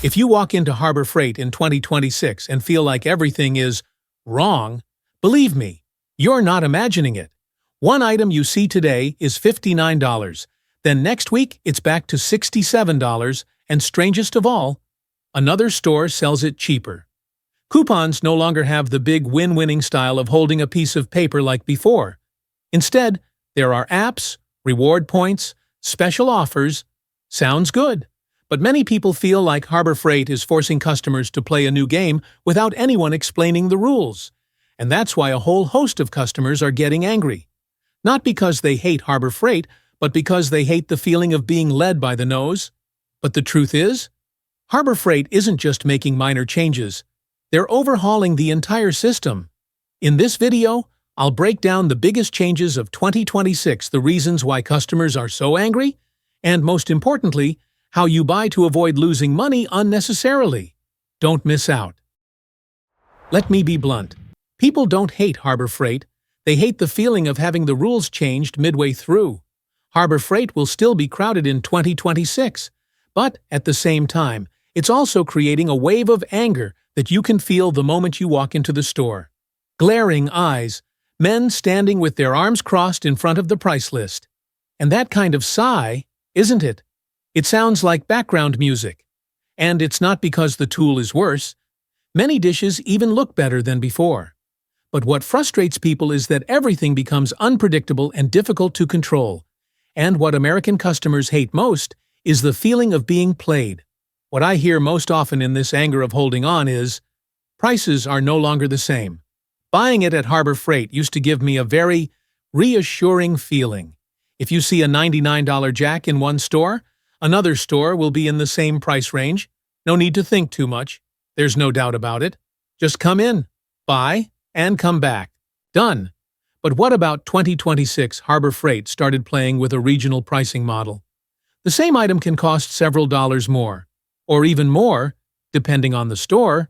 If you walk into Harbor Freight in 2026 and feel like everything is wrong, believe me, you're not imagining it. One item you see today is $59. Then next week, it's back to $67, and strangest of all, another store sells it cheaper. Coupons no longer have the big win-winning style of holding a piece of paper like before. Instead, there are apps, reward points, special offers. Sounds good. But many people feel like Harbor Freight is forcing customers to play a new game without anyone explaining the rules. And that's why a whole host of customers are getting angry. Not because they hate Harbor Freight, but because they hate the feeling of being led by the nose. But the truth is, Harbor Freight isn't just making minor changes. They're overhauling the entire system. In this video, I'll break down the biggest changes of 2026, the reasons why customers are so angry, and most importantly, how you buy to avoid losing money unnecessarily. Don't miss out. Let me be blunt. People don't hate Harbor Freight. They hate the feeling of having the rules changed midway through. Harbor Freight will still be crowded in 2026, but at the same time, it's also creating a wave of anger that you can feel the moment you walk into the store. Glaring eyes, men standing with their arms crossed in front of the price list. And that kind of sigh, isn't it? It sounds like background music. And it's not because the tool is worse. Many dishes even look better than before. But what frustrates people is that everything becomes unpredictable and difficult to control. And what American customers hate most is the feeling of being played. What I hear most often in this anger of holding on is, prices are no longer the same. Buying it at Harbor Freight used to give me a very reassuring feeling. If you see a $99 jack in one store, another store will be in the same price range. No need to think too much. There's no doubt about it. Just come in, buy, and come back. Done. But what about 2026? Harbor Freight started playing with a regional pricing model. The same item can cost several dollars more, or even more, depending on the store.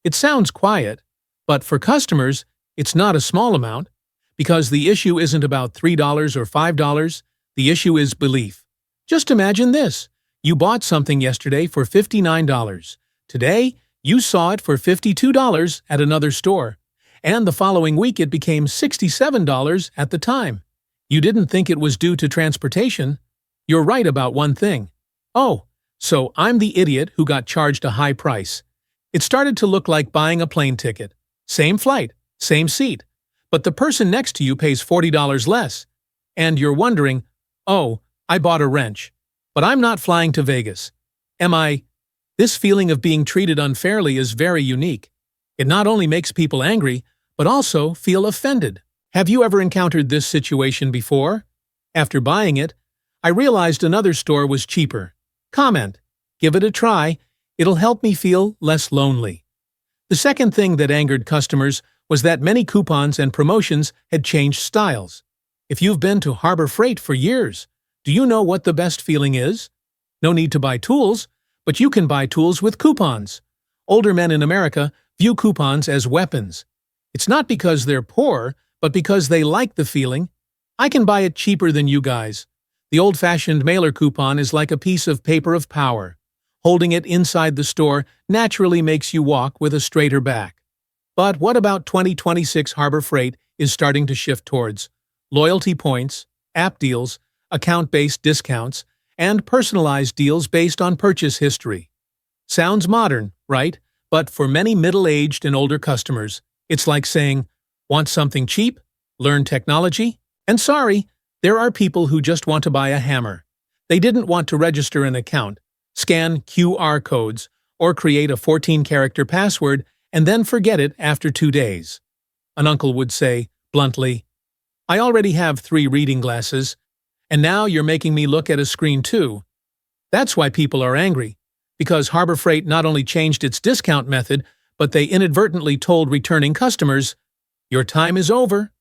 It sounds quiet, but for customers, it's not a small amount, because the issue isn't about $3 or $5, the issue is belief. Just imagine this. You bought something yesterday for $59. Today, you saw it for $52 at another store, and the following week it became $67 at the time. You didn't think it was due to transportation. You're right about one thing. Oh, so I'm the idiot who got charged a high price. It started to look like buying a plane ticket. Same flight, same seat, but the person next to you pays $40 less. And you're wondering, oh, I bought a wrench, but I'm not flying to Vegas. Am I? This feeling of being treated unfairly is very unique. It not only makes people angry, but also feel offended. Have you ever encountered this situation before? After buying it, I realized another store was cheaper. Comment. Give it a try. It'll help me feel less lonely. The second thing that angered customers was that many coupons and promotions had changed styles. If you've been to Harbor Freight for years, do you know what the best feeling is? No need to buy tools, but you can buy tools with coupons. Older men in America view coupons as weapons. It's not because they're poor, but because they like the feeling. I can buy it cheaper than you guys. The old-fashioned mailer coupon is like a piece of paper of power. Holding it inside the store naturally makes you walk with a straighter back. But what about 2026? Harbor Freight is starting to shift towards loyalty points, app deals, account-based discounts, and personalized deals based on purchase history. Sounds modern, right? But for many middle-aged and older customers, it's like saying, want something cheap? Learn technology? And sorry, there are people who just want to buy a hammer. They didn't want to register an account, scan QR codes, or create a 14-character password and then forget it after 2 days. An uncle would say, bluntly, I already have 3 reading glasses, and now you're making me look at a screen too. That's why people are angry, because Harbor Freight not only changed its discount method, but they inadvertently told returning customers, your time is over.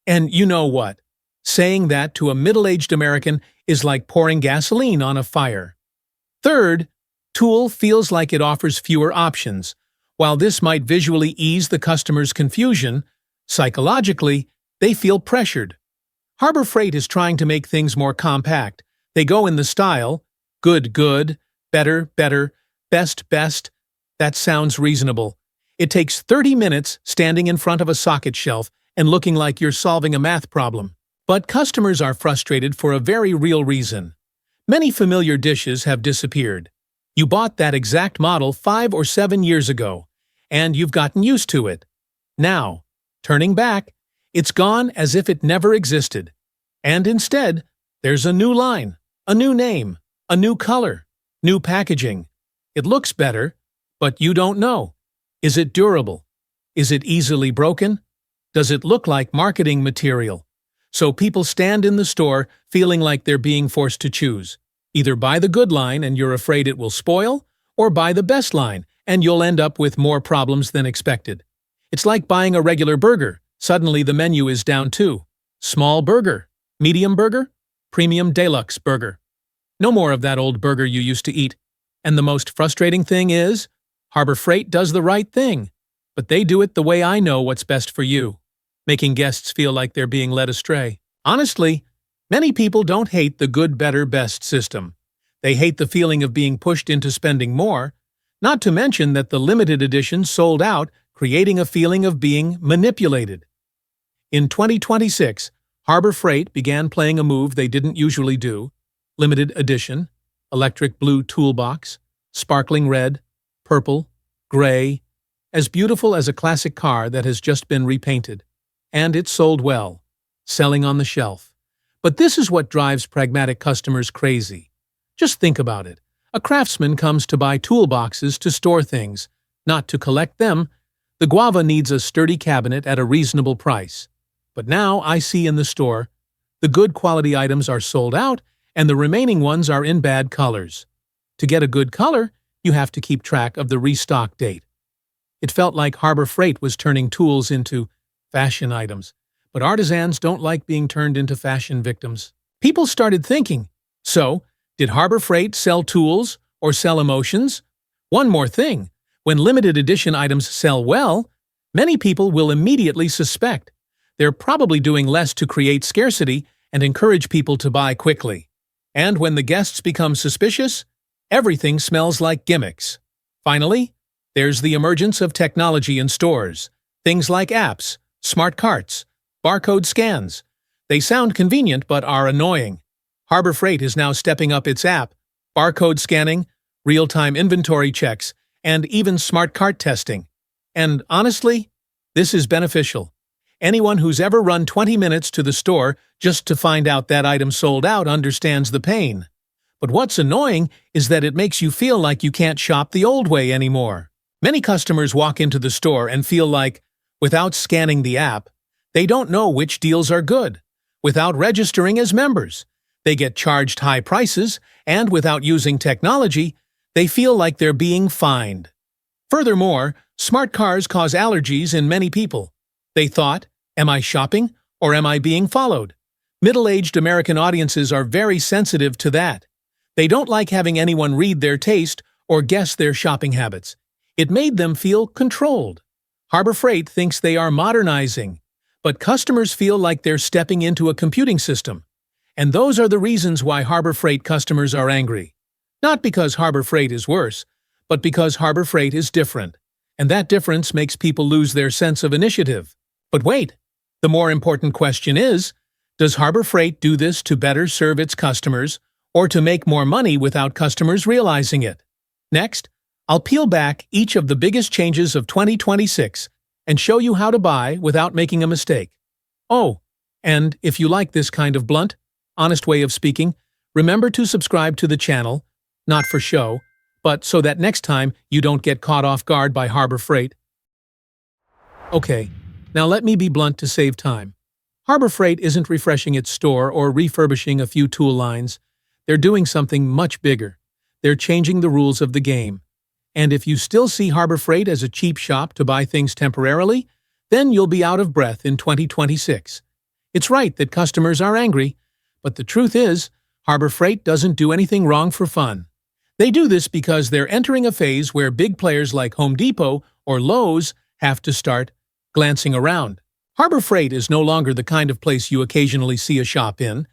And you know what? Saying that to a middle-aged American is like pouring gasoline on a fire. Third, Tool feels like it offers fewer options. While this might visually ease the customer's confusion, psychologically, they feel pressured. Harbor Freight is trying to make things more compact. They go in the style, good, good, better, better, Best. That sounds reasonable. It takes 30 minutes standing in front of a socket shelf and looking like you're solving a math problem. But customers are frustrated for a very real reason. Many familiar dishes have disappeared. You bought that exact model 5 or 7 years ago, and you've gotten used to it. Now, turning back, it's gone as if it never existed. And instead, there's a new line, a new name, a new color, new packaging. It looks better, but you don't know. Is it durable? Is it easily broken? Does it look like marketing material? So people stand in the store feeling like they're being forced to choose. Either buy the good line and you're afraid it will spoil, or buy the best line and you'll end up with more problems than expected. It's like buying a regular burger. Suddenly the menu is down to small burger, medium burger, premium deluxe burger. No more of that old burger you used to eat. And the most frustrating thing is, Harbor Freight does the right thing, but they do it the way I know what's best for you, making guests feel like they're being led astray. Honestly, many people don't hate the good, better, best system. They hate the feeling of being pushed into spending more, not to mention that the limited edition sold out, creating a feeling of being manipulated. In 2026, Harbor Freight began playing a move they didn't usually do: limited edition, electric blue toolbox, sparkling red, purple, gray, as beautiful as a classic car that has just been repainted. And it sold well, selling on the shelf. But this is what drives pragmatic customers crazy. Just think about it. A craftsman comes to buy toolboxes to store things, not to collect them. The guava needs a sturdy cabinet at a reasonable price. But now I see in the store, the good quality items are sold out and the remaining ones are in bad colors. To get a good color, you have to keep track of the restock date. It felt like Harbor Freight was turning tools into fashion items, but artisans don't like being turned into fashion victims. People started thinking, so, did Harbor Freight sell tools or sell emotions? One more thing, when limited edition items sell well, many people will immediately suspect they're probably doing less to create scarcity and encourage people to buy quickly. And when the guests become suspicious, everything smells like gimmicks. Finally, there's the emergence of technology in stores. Things like apps, smart carts, barcode scans. They sound convenient but are annoying. Harbor Freight is now stepping up its app, barcode scanning, real-time inventory checks, and even smart cart testing. And honestly, this is beneficial. Anyone who's ever run 20 minutes to the store just to find out that item sold out understands the pain. But what's annoying is that it makes you feel like you can't shop the old way anymore. Many customers walk into the store and feel like, without scanning the app, they don't know which deals are good. Without registering as members, they get charged high prices, and without using technology, they feel like they're being fined. Furthermore, smart cars cause allergies in many people. They thought, am I shopping or am I being followed? Middle-aged American audiences are very sensitive to that. They don't like having anyone read their taste or guess their shopping habits. It made them feel controlled. Harbor Freight thinks they are modernizing, but customers feel like they're stepping into a computing system. And those are the reasons why Harbor Freight customers are angry. Not because Harbor Freight is worse, but because Harbor Freight is different. And that difference makes people lose their sense of initiative. But wait, the more important question is, does Harbor Freight do this to better serve its customers or to make more money without customers realizing it? Next, I'll peel back each of the biggest changes of 2026 and show you how to buy without making a mistake. Oh, and if you like this kind of blunt, honest way of speaking, remember to subscribe to the channel, not for show, but so that next time you don't get caught off guard by Harbor Freight. Okay, now let me be blunt to save time. Harbor Freight isn't refreshing its store or refurbishing a few tool lines. They're doing something much bigger. They're changing the rules of the game. And if you still see Harbor Freight as a cheap shop to buy things temporarily, then you'll be out of breath in 2026. It's right that customers are angry, but the truth is, Harbor Freight doesn't do anything wrong for fun. They do this because they're entering a phase where big players like Home Depot or Lowe's have to start glancing around. Harbor Freight is no longer the kind of place you occasionally see a shop in.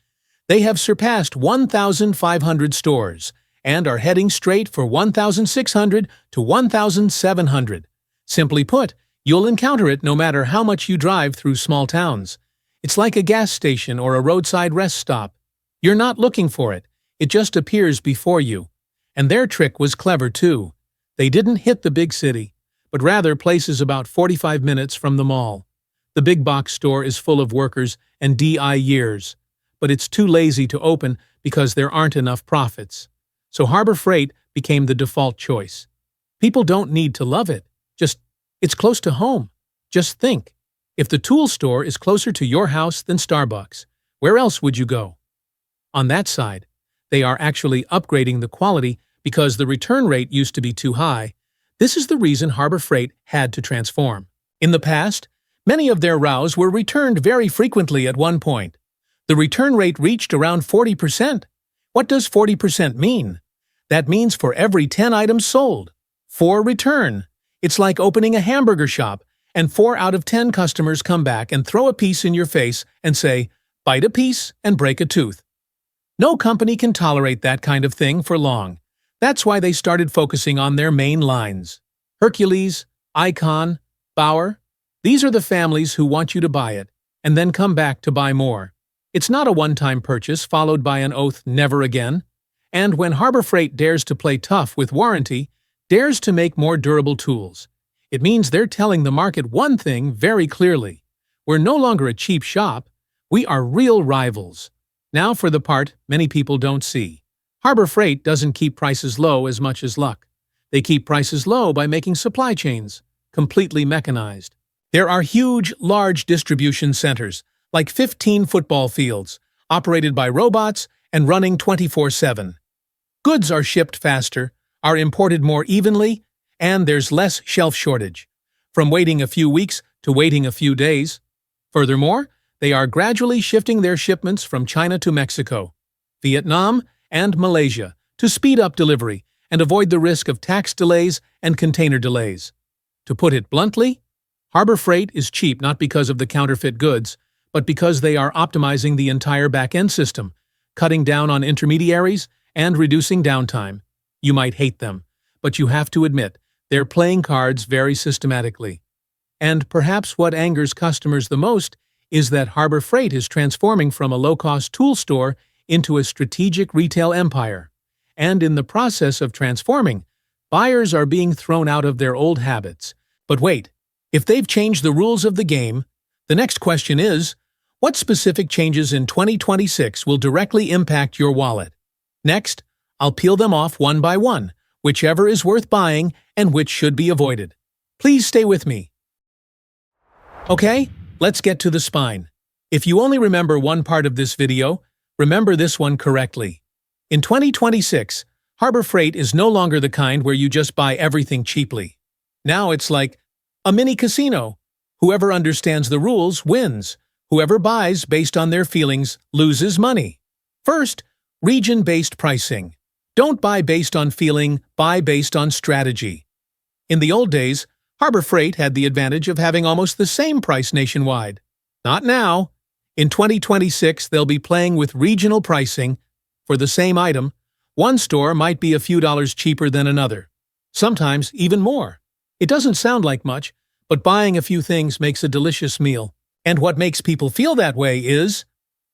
They have surpassed 1,500 stores, and are heading straight for 1,600 to 1,700. Simply put, you'll encounter it no matter how much you drive through small towns. It's like a gas station or a roadside rest stop. You're not looking for it. It just appears before you. And their trick was clever too. They didn't hit the big city, but rather places about 45 minutes from the mall. The big box store is full of workers and DI years, but it's too lazy to open because there aren't enough profits. So Harbor Freight became the default choice. People don't need to love it. It's close to home. Just think, if the tool store is closer to your house than Starbucks, where else would you go? On that side, they are actually upgrading the quality because the return rate used to be too high. This is the reason Harbor Freight had to transform. In the past, many of their rows were returned very frequently at one point. The return rate reached around 40%. What does 40% mean? That means for every 10 items sold, 4 return. It's like opening a hamburger shop, and 4 out of 10 customers come back and throw a piece in your face and say, "Bite a piece and break a tooth." No company can tolerate that kind of thing for long. That's why they started focusing on their main lines. Hercules, Icon, Bauer. These are the families who want you to buy it, and then come back to buy more. It's not a one-time purchase followed by an oath never again. And when Harbor Freight dares to play tough with warranty, dares to make more durable tools, it means they're telling the market one thing very clearly. We're no longer a cheap shop. We are real rivals. Now for the part many people don't see. Harbor Freight doesn't keep prices low as much as luck. They keep prices low by making supply chains completely mechanized. There are huge, large distribution centers, like 15 football fields, operated by robots and running 24/7. Goods are shipped faster, are imported more evenly, and there's less shelf shortage, from waiting a few weeks to waiting a few days. Furthermore, they are gradually shifting their shipments from China to Mexico, Vietnam, and Malaysia to speed up delivery and avoid the risk of tax delays and container delays. To put it bluntly, Harbor Freight is cheap not because of the counterfeit goods, but because they are optimizing the entire back-end system, cutting down on intermediaries, and reducing downtime. You might hate them, but you have to admit, they're playing cards very systematically. And perhaps what angers customers the most is that Harbor Freight is transforming from a low-cost tool store into a strategic retail empire. And in the process of transforming, buyers are being thrown out of their old habits. But wait, if they've changed the rules of the game, the next question is, what specific changes in 2026 will directly impact your wallet? Next, I'll peel them off one by one, whichever is worth buying and which should be avoided. Please stay with me. Okay, let's get to the spine. If you only remember one part of this video, remember this one correctly. In 2026, Harbor Freight is no longer the kind where you just buy everything cheaply. Now it's like a mini casino. Whoever understands the rules wins. Whoever buys based on their feelings loses money. First, region-based pricing. Don't buy based on feeling, buy based on strategy. In the old days, Harbor Freight had the advantage of having almost the same price nationwide. Not now. In 2026, they'll be playing with regional pricing. For the same item, one store might be a few dollars cheaper than another. Sometimes even more. It doesn't sound like much, but buying a few things makes a delicious meal. And what makes people feel that way is,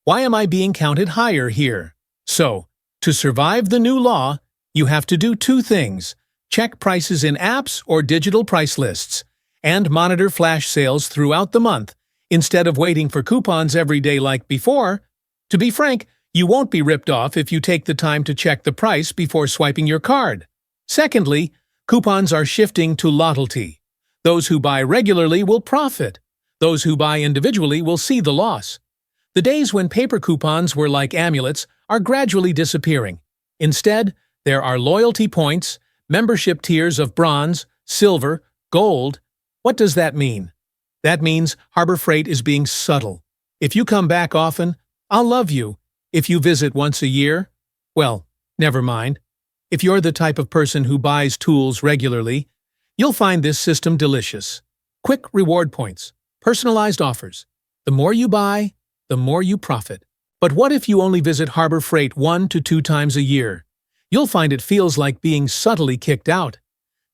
why am I being counted higher here? So, to survive the new law, you have to do 2 things. Check prices in apps or digital price lists, and monitor flash sales throughout the month, instead of waiting for coupons every day like before. To be frank, you won't be ripped off if you take the time to check the price before swiping your card. Secondly, coupons are shifting to loyalty. Those who buy regularly will profit. Those who buy individually will see the loss. The days when paper coupons were like amulets are gradually disappearing. Instead, there are loyalty points, membership tiers of bronze, silver, gold. What does that mean? That means Harbor Freight is being subtle. If you come back often, I'll love you. If you visit once a year, well, never mind. If you're the type of person who buys tools regularly, you'll find this system delicious. Quick reward points, personalized offers. The more you buy, the more you profit. But what if you only visit Harbor Freight 1 to 2 times a year? you'll find it feels like being subtly kicked out.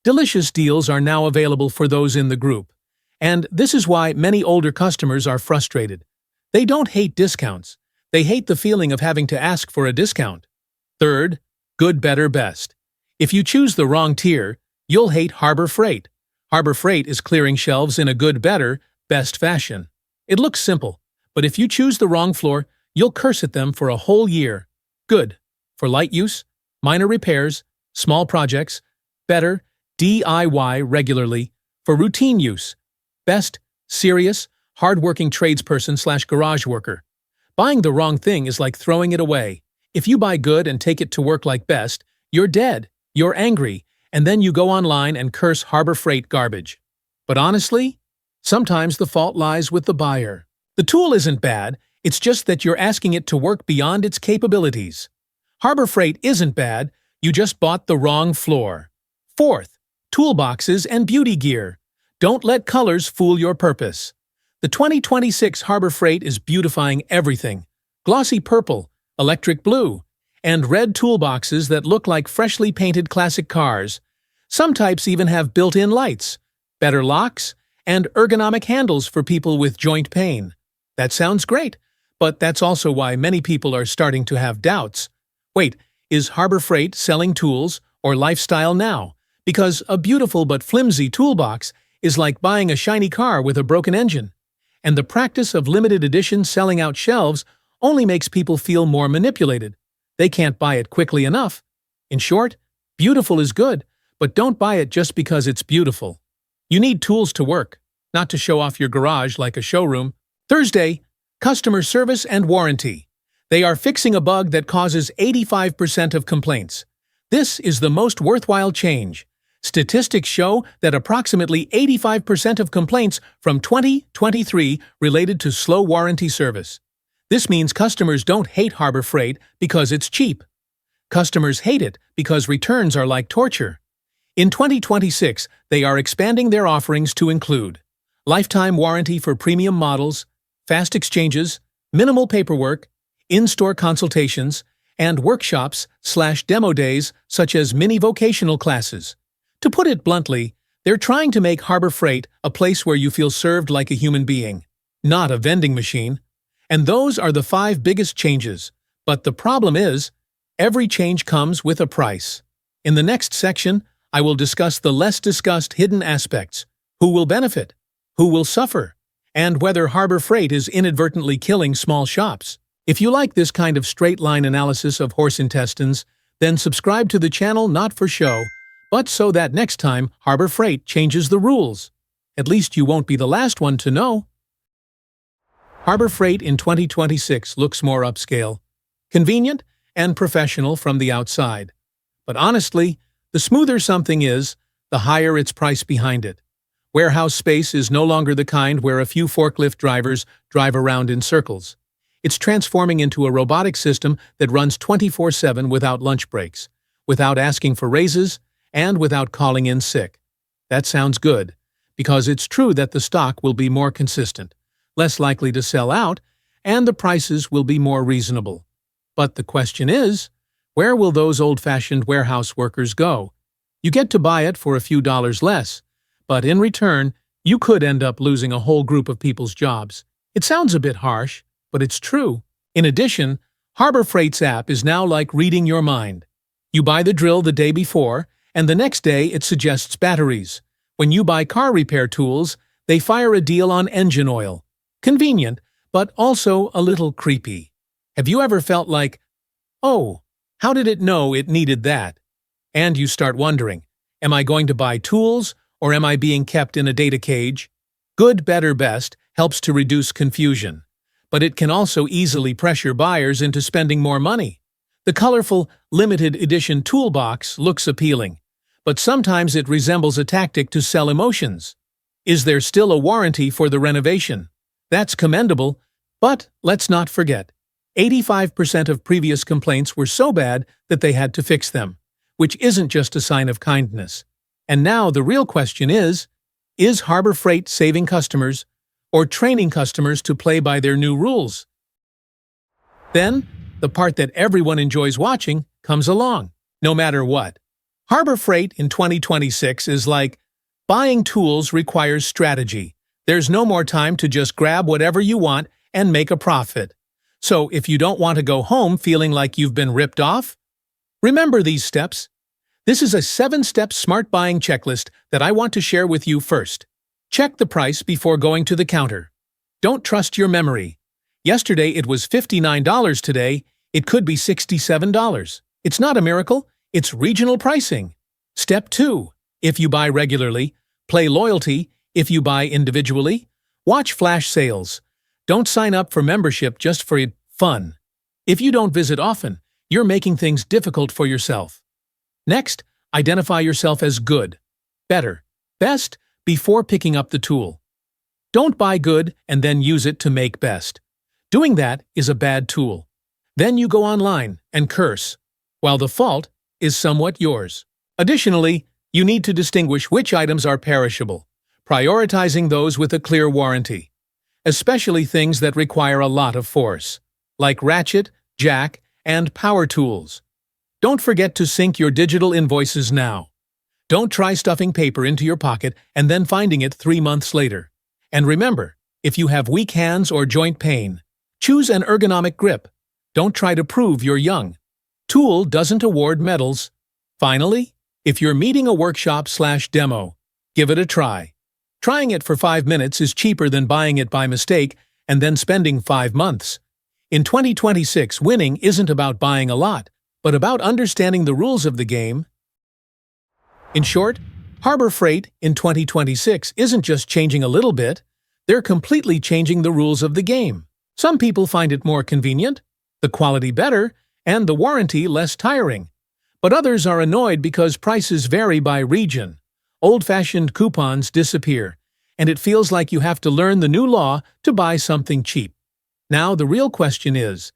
Delicious deals are now available for those in the group. And this is why many older customers are frustrated. They don't hate discounts. They hate the feeling of having to ask for a discount. Third, good, better, best. If you choose the wrong tier, you'll hate Harbor Freight. Harbor Freight is clearing shelves in a good, better, best fashion. It looks simple, but if you choose the wrong floor, you'll curse at them for a whole year. Good, for light use, minor repairs, small projects. Better, DIY regularly, for routine use. Best, serious, hard-working tradesperson/garage worker. Buying the wrong thing is like throwing it away. If you buy good and take it to work like best, you're dead, you're angry, and then you go online and curse Harbor Freight garbage. But honestly, sometimes the fault lies with the buyer. The tool isn't bad, it's just that you're asking it to work beyond its capabilities. Harbor Freight isn't bad, you just bought the wrong floor. Fourth, toolboxes and beauty gear. Don't let colors fool your purpose. The 2026 Harbor Freight is beautifying everything. Glossy purple, electric blue, and red toolboxes that look like freshly painted classic cars. Some types even have built-in lights, better locks, and ergonomic handles for people with joint pain. That sounds great, but that's also why many people are starting to have doubts. Wait, is Harbor Freight selling tools or lifestyle now? Because a beautiful but flimsy toolbox is like buying a shiny car with a broken engine. And the practice of limited edition selling out shelves only makes people feel more manipulated. They can't buy it quickly enough. In short, beautiful is good, but don't buy it just because it's beautiful. You need tools to work, not to show off your garage like a showroom. Thursday, customer service and warranty. They are fixing a bug that causes 85% of complaints. This is the most worthwhile change. Statistics show that approximately 85% of complaints from 2023 related to slow warranty service. This means customers don't hate Harbor Freight because it's cheap. Customers hate it because returns are like torture. In 2026, they are expanding their offerings to include lifetime warranty for premium models, fast exchanges, minimal paperwork, in-store consultations, and workshops/demo days such as mini vocational classes. To put it bluntly, they're trying to make Harbor Freight a place where you feel served like a human being, not a vending machine. And those are the 5 biggest changes. But the problem is, every change comes with a price. In the next section, I will discuss the less discussed hidden aspects: who will benefit, who will suffer, and whether Harbor Freight is inadvertently killing small shops. If you like this kind of straight-line analysis of horse intestines, then subscribe to the channel not for show, but so that next time Harbor Freight changes the rules. At least you won't be the last one to know. Harbor Freight in 2026 looks more upscale, convenient, and professional from the outside. But honestly, the smoother something is, the higher its price behind it. Warehouse space is no longer the kind where a few forklift drivers drive around in circles. It's transforming into a robotic system that runs 24/7 without lunch breaks, without asking for raises, and without calling in sick. That sounds good, because it's true that the stock will be more consistent, less likely to sell out, and the prices will be more reasonable. But the question is, where will those old-fashioned warehouse workers go? You get to buy it for a few dollars less, but in return, you could end up losing a whole group of people's jobs. It sounds a bit harsh, but it's true. In addition, Harbor Freight's app is now like reading your mind. You buy the drill the day before, and the next day it suggests batteries. When you buy car repair tools, they fire a deal on engine oil. Convenient, but also a little creepy. Have you ever felt like, oh, how did it know it needed that? And you start wondering, am I going to buy tools, or am I being kept in a data cage? Good, better, best helps to reduce confusion, but it can also easily pressure buyers into spending more money. The colorful, limited edition toolbox looks appealing, but sometimes it resembles a tactic to sell emotions. Is there still a warranty for the renovation? That's commendable, but let's not forget, 85% of previous complaints were so bad that they had to fix them, which isn't just a sign of kindness. And now the real question is Harbor Freight saving customers or training customers to play by their new rules? Then, the part that everyone enjoys watching comes along. no matter what. Harbor Freight in 2026 is like buying tools requires strategy. There's no more time to just grab whatever you want and make a profit. So if you don't want to go home feeling like you've been ripped off, remember these steps. This is a 7-step smart buying checklist that I want to share with you first. Check the price before going to the counter. Don't trust your memory. Yesterday it was $59, today it could be $67. It's not a miracle, it's regional pricing. Step 2. If you buy regularly, play loyalty. If you buy individually, watch flash sales. Don't sign up for membership just for fun. If you don't visit often, you're making things difficult for yourself. Next, identify yourself as good, better, best before picking up the tool. Don't buy good and then use it to make best. Doing that is a bad tool. Then you go online and curse, while the fault is somewhat yours. Additionally, you need to distinguish which items are perishable, prioritizing those with a clear warranty, especially things that require a lot of force, like ratchet, jack, and power tools. Don't forget to sync your digital invoices now. Don't try stuffing paper into your pocket and then finding it 3 months later. And remember, if you have weak hands or joint pain, choose an ergonomic grip. Don't try to prove you're young. Tool doesn't award medals. Finally, if you're meeting a workshop/demo, give it a try. Trying it for 5 minutes is cheaper than buying it by mistake and then spending 5 months. In 2026, winning isn't about buying a lot, but about understanding the rules of the game. In short, Harbor Freight in 2026 isn't just changing a little bit, they're completely changing the rules of the game. Some people find it more convenient, the quality better, and the warranty less tiring. But others are annoyed because prices vary by region. Old-fashioned coupons disappear, and it feels like you have to learn the new law to buy something cheap. Now the real question is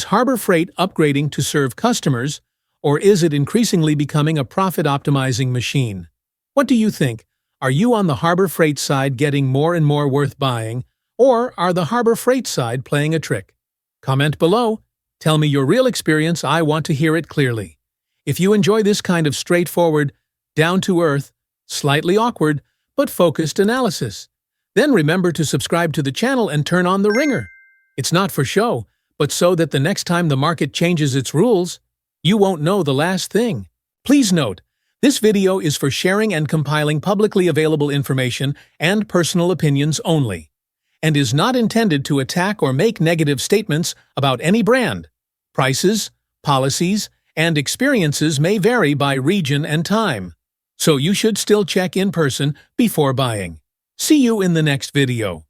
Harbor Freight upgrading to serve customers, or is it increasingly becoming a profit-optimizing machine? What do you think? Are you on the Harbor Freight side getting more and more worth buying, or are the Harbor Freight side playing a trick? Comment below. Tell me your real experience. I want to hear it clearly. If you enjoy this kind of straightforward, down-to-earth, slightly awkward, but focused analysis, then remember to subscribe to the channel and turn on the ringer. It's not for show, but so that the next time the market changes its rules, you won't know the last thing. Please note, this video is for sharing and compiling publicly available information and personal opinions only, and is not intended to attack or make negative statements about any brand. Prices, policies, and experiences may vary by region and time, so you should still check in person before buying. See you in the next video.